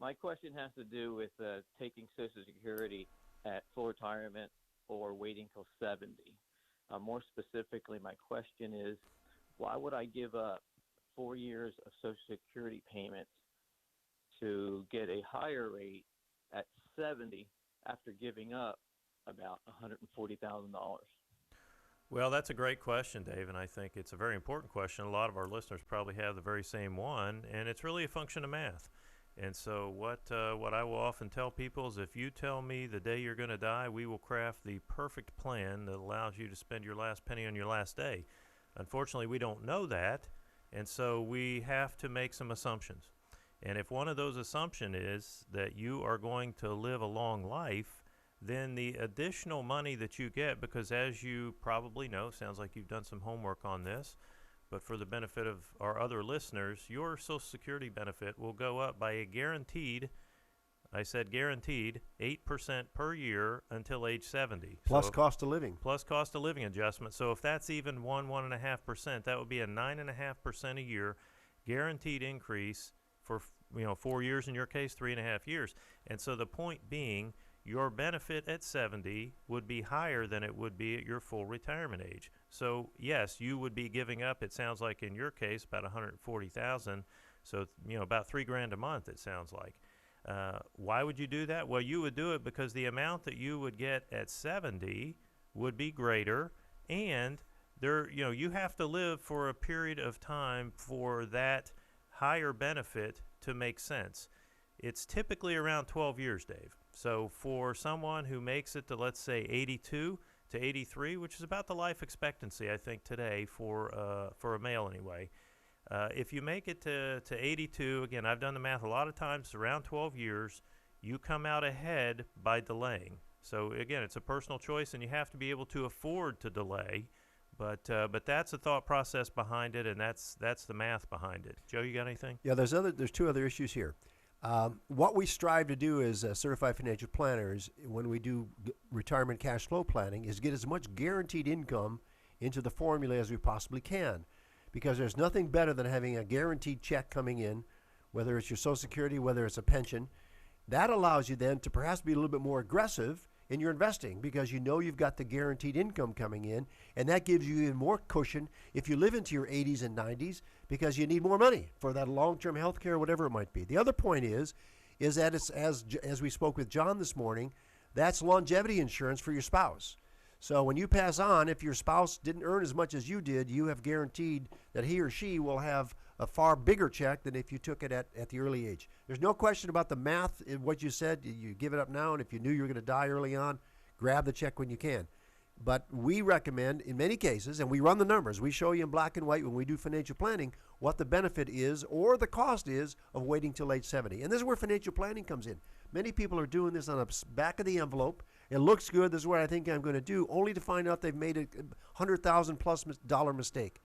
My question has to do with taking Social Security at full retirement or waiting till 70. More specifically, my question is, why would I give up 4 years of Social Security payments to get a higher rate at 70 after giving up about $140,000? Well, that's a great question, Dave, and I think it's a very important question. A lot of our listeners probably have the very same one, and it's really a function of math. And so what I will often tell people is, if you tell me the day you're going to die, we will craft the perfect plan that allows you to spend your last penny on your last day. Unfortunately, we don't know that, and so we have to make some assumptions. And if one of those assumptions is that you are going to live a long life, then the additional money that you get, because as you probably know, sounds like you've done some homework on this, but for the benefit of our other listeners, your Social Security benefit will go up by a guaranteed, I said guaranteed, 8% per year until age 70. Plus cost of living. Plus cost of living adjustment. So if that's even 1.5%, that would be a 9.5% a year guaranteed increase for 4 years, in your case, 3.5 years. And so the point being, your benefit at 70 would be higher than it would be at your full retirement age. So yes, you would be giving up, it sounds like in your case, about $140,000. So about $3,000 a month, it sounds like. Why would you do that? Well, you would do it because the amount that you would get at 70 would be greater, and you have to live for a period of time for that higher benefit to make sense. It's typically around 12 years, Dave. So for someone who makes it to, let's say, 82 to 83, which is about the life expectancy, I think, today for a male anyway, if you make it to 82, again, I've done the math a lot of times, around 12 years, you come out ahead by delaying. So again, it's a personal choice, and you have to be able to afford to delay. But that's the thought process behind it, and that's the math behind it. Joe, you got anything? Yeah, there's two other issues here. What we strive to do as certified financial planners when we do retirement cash flow planning is get as much guaranteed income into the formula as we possibly can, because there's nothing better than having a guaranteed check coming in, whether it's your Social Security, whether it's a pension. That allows you then to perhaps be a little bit more aggressive in your investing, because you've got the guaranteed income coming in, and that gives you even more cushion if you live into your 80s and 90s, because you need more money for that long-term health care, whatever it might be. The other point is that it's, as we spoke with John this morning, that's longevity insurance for your spouse. So when you pass on, if your spouse didn't earn as much as you did, you have guaranteed that he or she will have a far bigger check than if you took it at the early age. There's no question about the math in what you said. You give it up now, and if you knew you were going to die early on, grab the check when you can. But we recommend, in many cases, and we run the numbers, we show you in black and white when we do financial planning what the benefit is or the cost is of waiting till age 70. And this is where financial planning comes in. Many people are doing this on the back of the envelope. It looks good. This is what I think I'm going to do, only to find out they've made a $100,000+ dollar mistake.